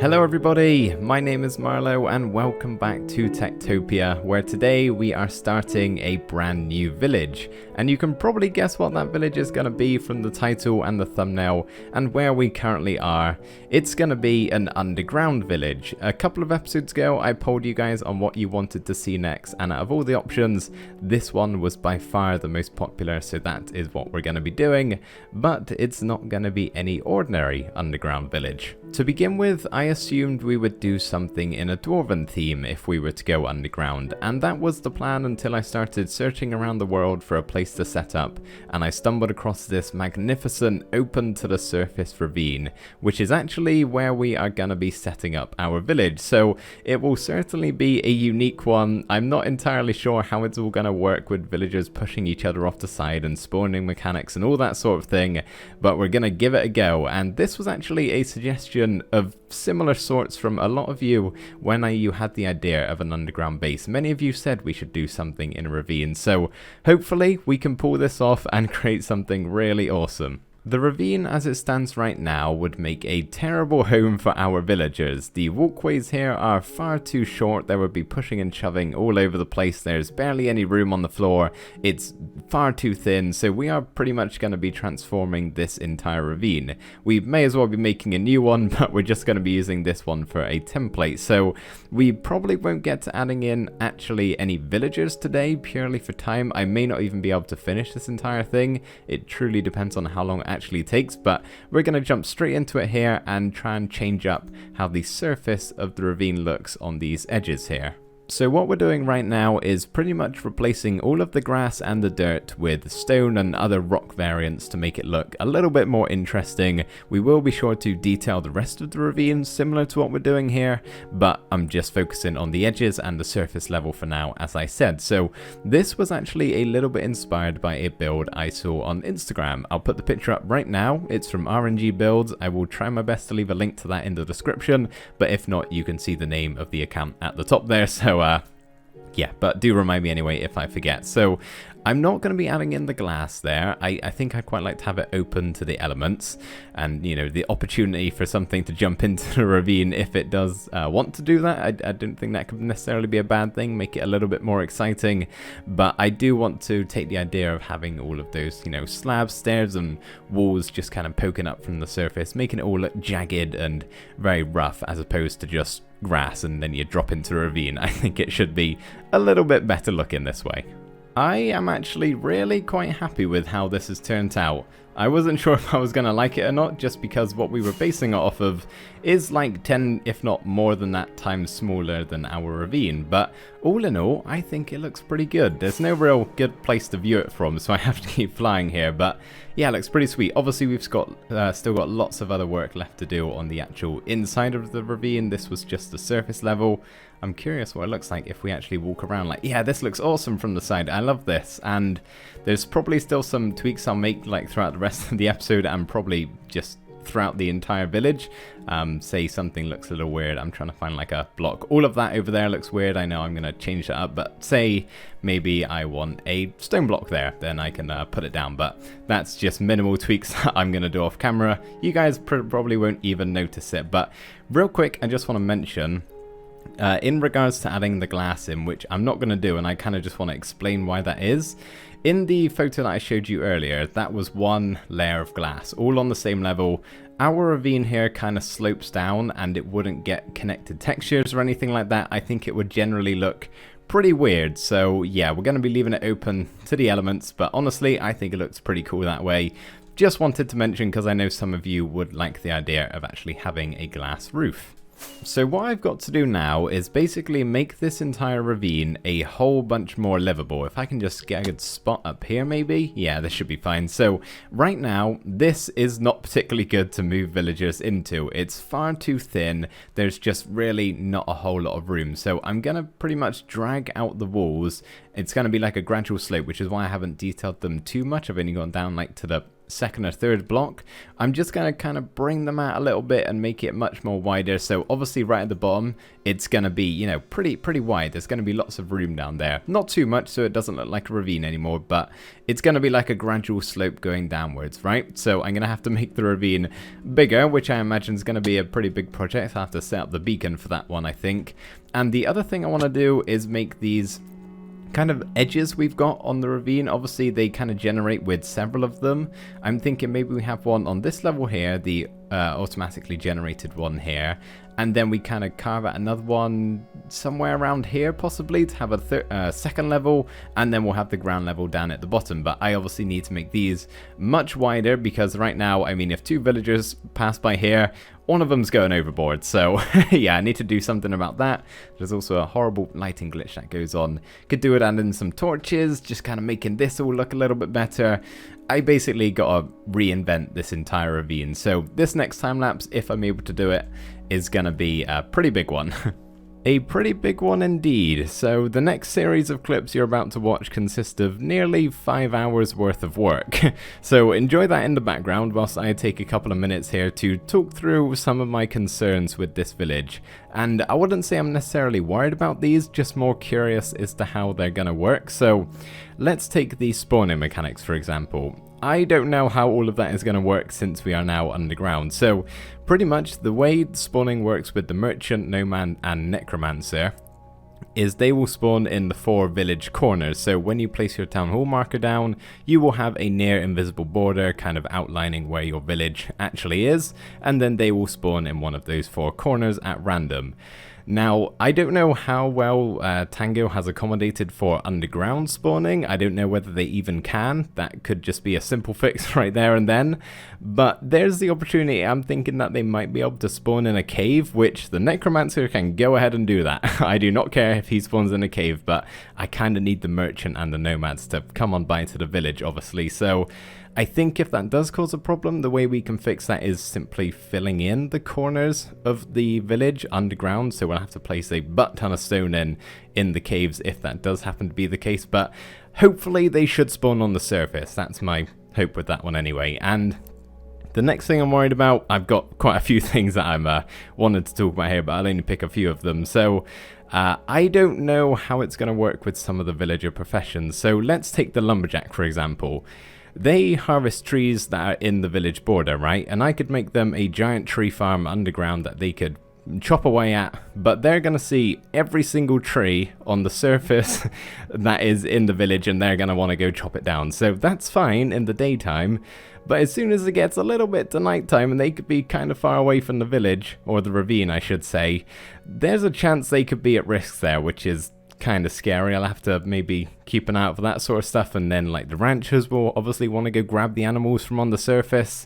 Hello everybody, my name is Marlo and welcome back to TekTopia, where today we are starting a brand new village. And you can probably guess what that village is going to be from the title and the thumbnail and where we currently are. It's going to be an underground village. A couple of episodes ago I polled you guys on what you wanted to see next, and out of all the options, this one was by far the most popular, so that is what we're going to be doing. But it's not going to be any ordinary underground village. To begin with, I assumed we would do something in a dwarven theme if we were to go underground, and that was the plan until I started searching around the world for a place to set up, and I stumbled across this magnificent open to the surface ravine, which is actually where we are going to be setting up our village. So it will certainly be a unique one. I'm not entirely sure how it's all going to work with villagers pushing each other off the side and spawning mechanics and all that sort of thing, but we're going to give it a go. And this was actually a suggestion of similar sorts from a lot of you when you had the idea of an underground base. Many of you said we should do something in a ravine, so hopefully we can pull this off and create something really awesome. The ravine as it stands right now would make a terrible home for our villagers. The walkways here are far too short, there would be pushing and shoving all over the place, there's barely any room on the floor, it's far too thin, so we are pretty much going to be transforming this entire ravine. We may as well be making a new one, but we're just going to be using this one for a template, so we probably won't get to adding in actually any villagers today, purely for time. I may not even be able to finish this entire thing, it truly depends on how long it actually takes, but we're going to jump straight into it here and try and change up how the surface of the ravine looks on these edges here. So what we're doing right now is pretty much replacing all of the grass and the dirt with stone and other rock variants to make it look a little bit more interesting. We will be sure to detail the rest of the ravine similar to what we're doing here, but I'm just focusing on the edges and the surface level for now, as I said. So this was actually a little bit inspired by a build I saw on Instagram. I'll put the picture up right now. It's from RNG Builds. I will try my best to leave a link to that in the description, but if not, you can see the name of the account at the top there. So yeah, but do remind me anyway if I forget. So I'm not going to be adding in the glass there. I think I'd quite like to have it open to the elements and, you know, the opportunity for something to jump into the ravine if it does want to do that. I don't think that could necessarily be a bad thing, make it a little bit more exciting, but I do want to take the idea of having all of those, you know, slabs, stairs and walls just kind of poking up from the surface, making it all look jagged and very rough as opposed to just grass and then you drop into a ravine. I think it should be a little bit better looking this way. I am actually really quite happy with how this has turned out. I wasn't sure if I was going to like it or not, just because what we were basing it off of is like 10, if not more than that, times smaller than our ravine. But all in all, I think it looks pretty good. There's no real good place to view it from, so I have to keep flying here. But yeah, it looks pretty sweet. Obviously, we've still got lots of other work left to do on the actual inside of the ravine. This was just the surface level. I'm curious what it looks like if we actually walk around. Like, yeah, this looks awesome from the side. I love this. And there's probably still some tweaks I'll make like throughout the rest of the episode and probably just throughout the entire village. Say something looks a little weird. I'm trying to find like a block. All of that over there looks weird. I know I'm going to change that up, but say maybe I want a stone block there, then I can put it down. But that's just minimal tweaks that I'm going to do off camera. You guys probably won't even notice it. But real quick, I just want to mention, in regards to adding the glass in, which I'm not going to do, and I kind of just want to explain why that is. In the photo that I showed you earlier, that was one layer of glass, all on the same level. Our ravine here kind of slopes down and it wouldn't get connected textures or anything like that. I think it would generally look pretty weird. So yeah, we're going to be leaving it open to the elements, but honestly, I think it looks pretty cool that way. Just wanted to mention because I know some of you would like the idea of actually having a glass roof. So what I've got to do now is basically make this entire ravine a whole bunch more livable. If I can just get a good spot up here maybe, yeah, this should be fine. So right now, this is not particularly good to move villagers into. It's far too thin. There's just really not a whole lot of room. So I'm going to pretty much drag out the walls. It's going to be like a gradual slope, which is why I haven't detailed them too much. I've only gone down like to the second or third block, I'm just going to kind of bring them out a little bit and make it much more wider. So obviously right at the bottom, it's going to be, you know, pretty wide. There's going to be lots of room down there. Not too much, so it doesn't look like a ravine anymore, but it's going to be like a gradual slope going downwards, right? So I'm going to have to make the ravine bigger, which I imagine is going to be a pretty big project. I have to set up the beacon for that one, I think. And the other thing I want to do is make these kind of edges we've got on the ravine. Obviously they kind of generate with several of them. I'm thinking maybe we have one on this level here, the automatically generated one here, and then we kind of carve out another one somewhere around here possibly to have a second level, and then we'll have the ground level down at the bottom. But I obviously need to make these much wider, because right now, I mean, if two villagers pass by here, one of them's going overboard. So yeah, I need to do something about that. There's also a horrible lighting glitch that goes on. Could do it adding some torches, just kind of making this all look a little bit better. I basically got to reinvent this entire ravine. So this next time lapse, if I'm able to do it, is going to be a pretty big one. A pretty big one indeed. So the next series of clips you're about to watch consist of nearly 5 hours worth of work. So enjoy that in the background whilst I take a couple of minutes here to talk through some of my concerns with this village. And I wouldn't say I'm necessarily worried about these, just more curious as to how they're gonna work. So let's take the spawning mechanics for example. I don't know how all of that is going to work since we are now underground. So pretty much the way spawning works with the merchant, nomad and necromancer is they will spawn in the 4 village corners. So when you place your town hall marker down, you will have a near invisible border kind of outlining where your village actually is, and then they will spawn in one of those 4 corners at random. Now, I don't know how well Tango has accommodated for underground spawning. I don't know whether they even can. That could just be a simple fix right there and then. But there's the opportunity. I'm thinking that they might be able to spawn in a cave, which the Necromancer can go ahead and do that. I do not care if he spawns in a cave, but I kind of need the Merchant and the Nomads to come on by to the village, obviously. So I think if that does cause a problem, the way we can fix that is simply filling in the corners of the village underground. So we'll have to place a butt ton of stone in the caves if that does happen to be the case. But hopefully they should spawn on the surface. That's my hope with that one anyway. And the next thing I'm worried about, I've got quite a few things that I'm wanted to talk about here, but I'll only pick a few of them. So I don't know how it's going to work with some of the villager professions. So let's take the lumberjack, for example. They harvest trees that are in the village border, right? And I could make them a giant tree farm underground that they could chop away at, but they're going to see every single tree on the surface that is in the village, and they're going to want to go chop it down. So that's fine in the daytime, but as soon as it gets a little bit to nighttime and they could be kind of far away from the village, or the ravine I should say, there's a chance they could be at risk there, which is kind of scary. I'll have to maybe keep an eye out for that sort of stuff. And then like the ranchers will obviously want to go grab the animals from on the surface.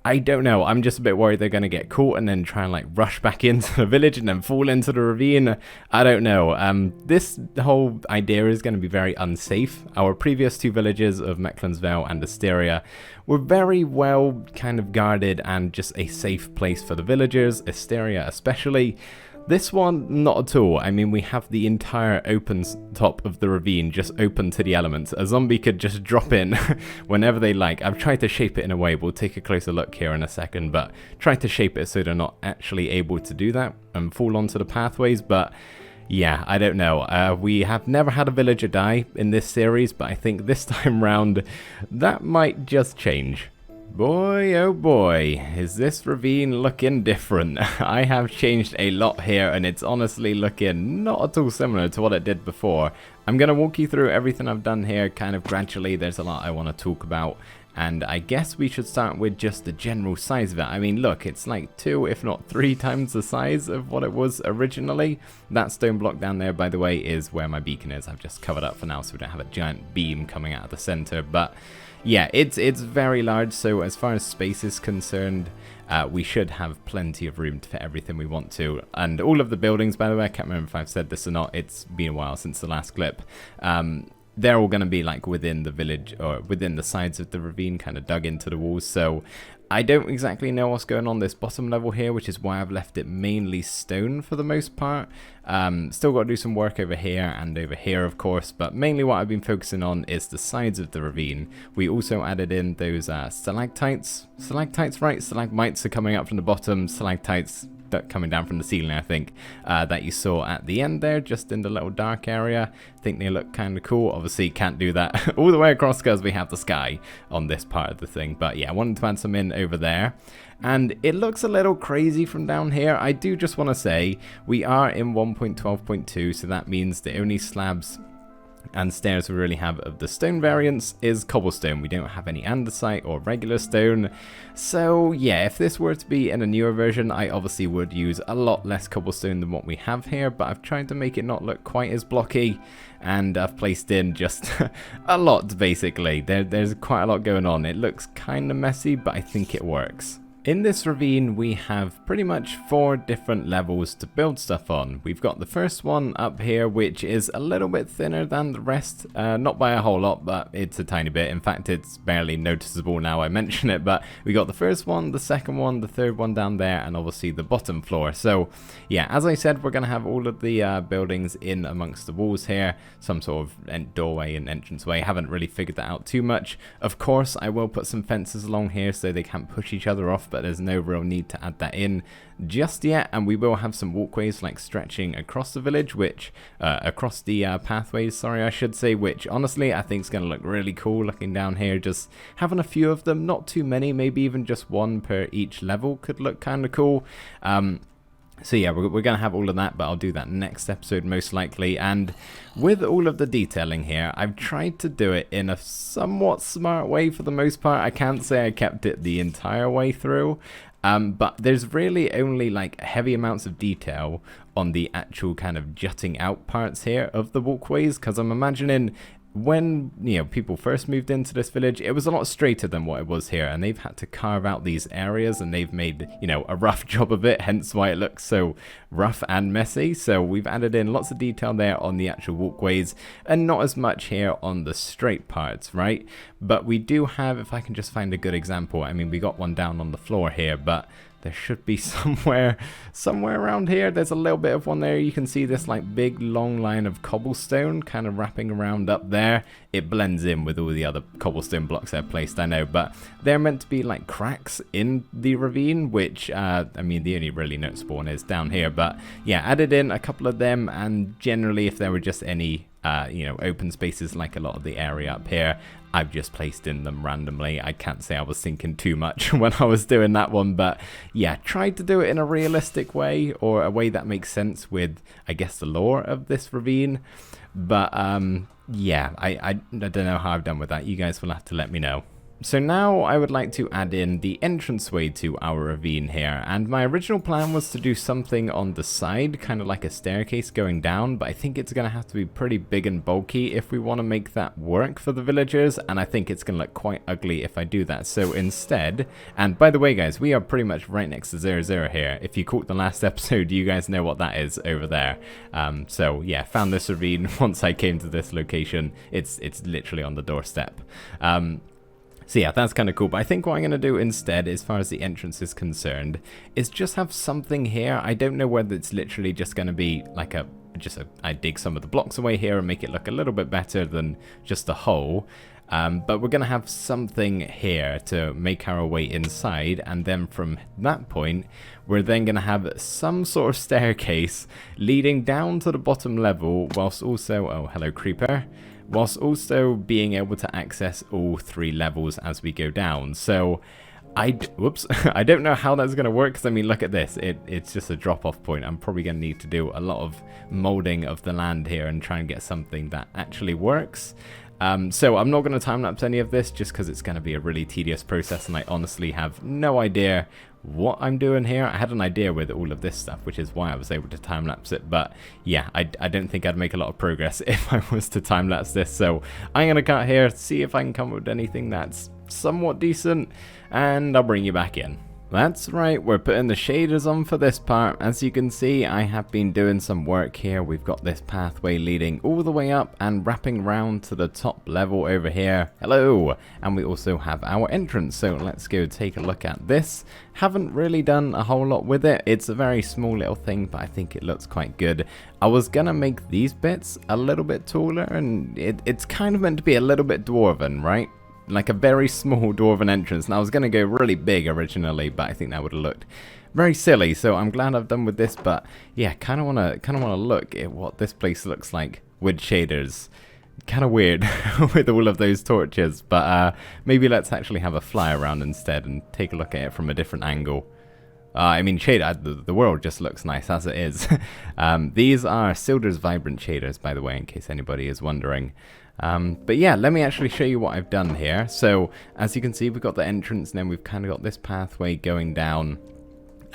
I don't know. I'm just a bit worried they're going to get caught and then try and like rush back into the village and then fall into the ravine. I don't know. This whole idea is going to be very unsafe. Our previous 2 villages of Mecklen's-Vale and Asteria were very well kind of guarded and just a safe place for the villagers, Asteria especially. This one, not at all. I mean, we have the entire open top of the ravine just open to the elements. A zombie could just drop in whenever they like. I've tried to shape it in a way. We'll take a closer look here in a second, but tried to shape it so they're not actually able to do that and fall onto the pathways. But yeah, I don't know. We have never had a villager die in this series, but I think this time round that might just change. Boy, oh boy, is this ravine looking different. I have changed a lot here, and it's honestly looking not at all similar to what it did before. I'm going to walk you through everything I've done here kind of gradually. There's a lot I want to talk about, and I guess we should start with just the general size of it. I mean, look, it's like 2 if not 3 times the size of what it was originally. That stone block down there, by the way, is where my beacon is. I've just covered up for now so we don't have a giant beam coming out of the center, but yeah, it's very large. So as far as space is concerned, we should have plenty of room for everything we want to. And all of the buildings, by the way, I can't remember if I've said this or not, it's been a while since the last clip. they're all going to be like within the village or within the sides of the ravine, kind of dug into the walls. So I don't exactly know what's going on this bottom level here, which is why I've left it mainly stone for the most part. Still got to do some work over here and over here, of course, but mainly what I've been focusing on is the sides of the ravine. We also added in those stalactites, right? Stalagmites are coming up from the bottom, stalactites coming down from the ceiling, I think, that you saw at the end there, just in the little dark area. I think they look kind of cool. Obviously can't do that all the way across because we have the sky on this part of the thing, but yeah, I wanted to add some in over there. And it looks a little crazy from down here. I do just want to say we are in 1.12.2, so that means the only slabs and stairs we really have of the stone variants is cobblestone. We don't have any andesite or regular stone. So yeah, if this were to be in a newer version, I obviously would use a lot less cobblestone than what we have here, but I've tried to make it not look quite as blocky, and I've placed in just a lot basically. There's quite a lot going on. It looks kind of messy, but I think it works. In this ravine, we have pretty much 4 different levels to build stuff on. We've got the first one up here, which is a little bit thinner than the rest. Not by a whole lot, but it's a tiny bit. In fact, it's barely noticeable now I mention it. But we got the first one, the second one, the third one down there, and obviously the bottom floor. So yeah, as I said, we're going to have all of the buildings in amongst the walls here. Some sort of doorway and entranceway. Haven't really figured that out too much. Of course, I will put some fences along here so they can't push each other off, but there's no real need to add that in just yet. And we will have some walkways like stretching across the village, which across the pathways, sorry, I should say, which honestly I think is going to look really cool looking down here. Just having a few of them, not too many, maybe even just one per each level could look kind of cool. So yeah, we're going to have all of that, but I'll do that next episode most likely. And with all of the detailing here, I've tried to do it in a somewhat smart way for the most part. I can't say I kept it the entire way through, but there's really only like heavy amounts of detail on the actual kind of jutting out parts here of the walkways, because I'm imagining when, you know, people first moved into this village, it was a lot straighter than what it was here, and they've had to carve out these areas, and they've made, you know, a rough job of it, hence why it looks so rough and messy. So we've added in lots of detail there on the actual walkways, and not as much here on the straight parts, right? But we do have, if I can just find a good example, I mean, we got one down on the floor here, but there should be somewhere around here. There's a little bit of one there. You can see this like big long line of cobblestone kind of wrapping around up there. It blends in with all the other cobblestone blocks I've placed, I know, but they're meant to be like cracks in the ravine, which I mean, the only really noticeable one is down here. But yeah, added in a couple of them, and generally if there were just any you know, open spaces like a lot of the area up here, I've just placed in them randomly. I can't say I was thinking too much when I was doing that one, but yeah, tried to do it in a realistic way, or a way that makes sense with, I guess, the lore of this ravine. But yeah, I don't know how I've done with that. You guys will have to let me know. So now I would like to add in the entranceway to our ravine here, and my original plan was to do something on the side, kind of like a staircase going down, but I think it's going to have to be pretty big and bulky if we want to make that work for the villagers, and I think it's going to look quite ugly if I do that. So instead, and by the way guys, we are pretty much right next to 00 here. If you caught the last episode, you guys know what that is over there. So yeah, found this ravine once I came to this location. It's literally on the doorstep. So yeah, that's kind of cool, but I think what I'm going to do instead, as far as the entrance is concerned, is just have something here. I don't know whether it's literally just going to be like I dig some of the blocks away here and make it look a little bit better than just a hole. But we're going to have something here to make our way inside, and then from that point, we're then going to have some sort of staircase leading down to the bottom level, whilst also, oh hello creeper, whilst also being able to access all 3 levels as we go down. So whoops, I don't know how that's going to work, because I mean, look at this, it's just a drop-off point. I'm probably going to need to do a lot of molding of the land here and try and get something that actually works. So I'm not going to time-lapse any of this, just because it's going to be a really tedious process, and I honestly have no idea what I'm doing here. I had an idea with all of this stuff, which is why I was able to time-lapse it, but yeah, I don't think I'd make a lot of progress if I was to time-lapse this. So I'm going to cut here, see if I can come up with anything that's somewhat decent, and I'll bring you back in. That's right, we're putting the shaders on for this part. As you can see, I have been doing some work here. We've got this pathway leading all the way up and wrapping round to the top level over here. Hello! And we also have our entrance, so let's go take a look at this. Haven't really done a whole lot with it. It's a very small little thing, but I think it looks quite good. I was gonna make these bits a little bit taller, and it's kind of meant to be a little bit dwarven, right? Like a very small dwarven entrance, and I was going to go really big originally, but I think that would have looked very silly, so I'm glad I've done with this. But yeah, kind of want to look at what this place looks like with shaders. Kind of weird with all of those torches, but maybe let's actually have a fly around instead and take a look at it from a different angle. I mean, the world just looks nice as it is. These are Silder's Vibrant shaders, by the way, in case anybody is wondering. But yeah, let me actually show you what I've done here. So, as you can see, we've got the entrance, and then we've kind of got this pathway going down.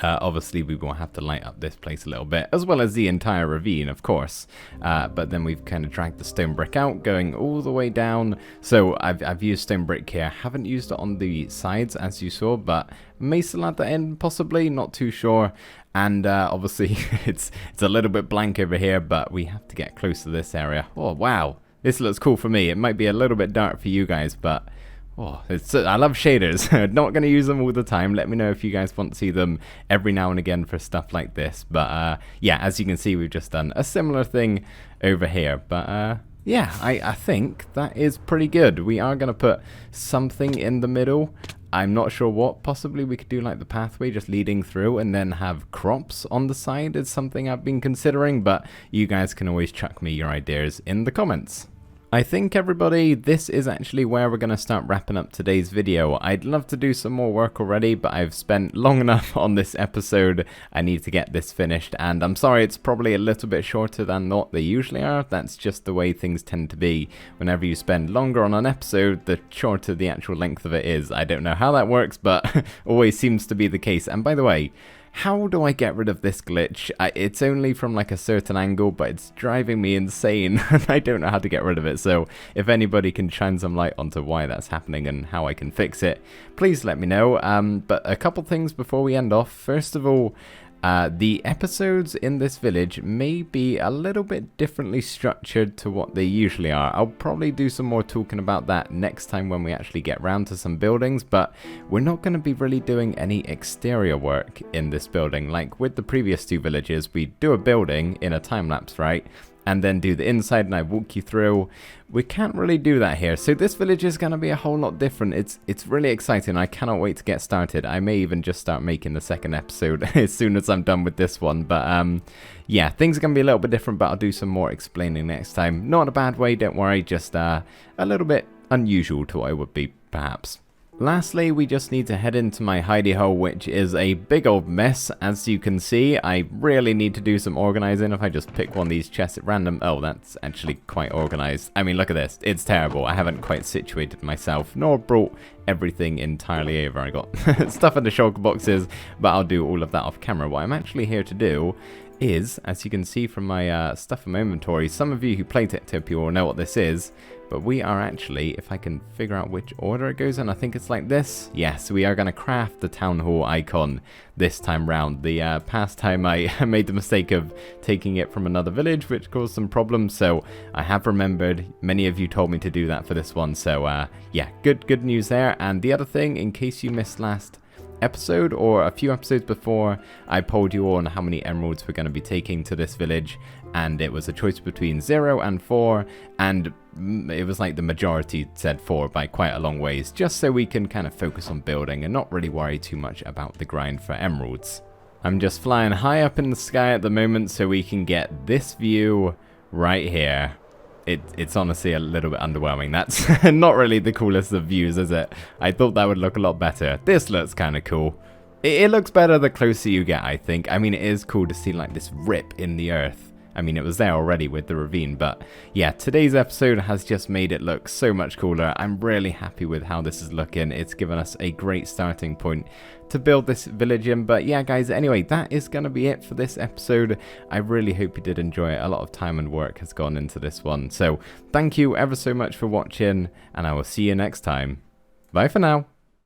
Obviously, we will have to light up this place a little bit, as well as the entire ravine, of course. But then we've kind of dragged the stone brick out, going all the way down. So I've used stone brick here. Haven't used it on the sides, as you saw, but may still add that in, possibly. Not too sure. And obviously, it's a little bit blank over here, but we have to get close to this area. Oh, wow. This looks cool for me. It might be a little bit dark for you guys, but oh, I love shaders. Not going to use them all the time. Let me know if you guys want to see them every now and again for stuff like this. But yeah, as you can see, we've just done a similar thing over here. But yeah, I think that is pretty good. We are going to put something in the middle. I'm not sure what. Possibly we could do like the pathway just leading through and then have crops on the side is something I've been considering, but you guys can always chuck me your ideas in the comments. I think, everybody, this is actually where we're going to start wrapping up today's video. I'd love to do some more work already, but I've spent long enough on this episode. I need to get this finished, and I'm sorry it's probably a little bit shorter than what they usually are. That's just the way things tend to be. Whenever you spend longer on an episode, the shorter the actual length of it is. I don't know how that works, but always seems to be the case. And by the way, how do I get rid of this glitch? It's only from like a certain angle, but it's driving me insane, and I don't know how to get rid of it. So if anybody can shine some light onto why that's happening and how I can fix it, please let me know. But a couple things before we end off. First of all, the episodes in this village may be a little bit differently structured to what they usually are. I'll probably do some more talking about that next time when we actually get round to some buildings, but we're not going to be really doing any exterior work in this building. Like with the previous two villages, we do a building in a time lapse, right? And then do the inside, and I walk you through. We can't really do that here, so this village is going to be a whole lot different. It's really exciting. I cannot wait to get started. I may even just start making the second episode as soon as I'm done with this one. But yeah, things are going to be a little bit different, but I'll do some more explaining next time. Not in a bad way, don't worry, just a little bit unusual to what it would be, perhaps. Lastly, we just need to head into my hidey hole, which is a big old mess. As you can see, I really need to do some organizing. If I just pick one of these chests at random, oh, that's actually quite organized. I mean, look at this. It's terrible. I haven't quite situated myself, nor brought everything entirely over. I got stuff in the shulker boxes, but I'll do all of that off camera. What I'm actually here to do is, as you can see from my stuff in my inventory, some of you who play TekTopia will know what this is, but we are actually, if I can figure out which order it goes in, I think it's like this. Yes, we are going to craft the town hall icon this time round. The past time I made the mistake of taking it from another village, which caused some problems, so I have remembered. Many of you told me to do that for this one, so yeah, good news there. And the other thing, in case you missed last episode or a few episodes before, I polled you on how many emeralds we're going to be taking to this village, and it was a choice between 0 and 4, and it was like the majority said 4 by quite a long ways, just so we can kind of focus on building and not really worry too much about the grind for emeralds. I'm just flying high up in the sky at the moment so we can get this view right here. It's honestly a little bit underwhelming. That's not really the coolest of views, is it? I thought that would look a lot better. This looks kind of cool. It looks better the closer you get, I think. I mean, it is cool to see like this rip in the earth. I mean, it was there already with the ravine, but yeah, today's episode has just made it look so much cooler. I'm really happy with how this is looking. It's given us a great starting point to build this village in. But yeah, guys, anyway, that is going to be it for this episode. I really hope you did enjoy it. A lot of time and work has gone into this one. So thank you ever so much for watching, and I will see you next time. Bye for now.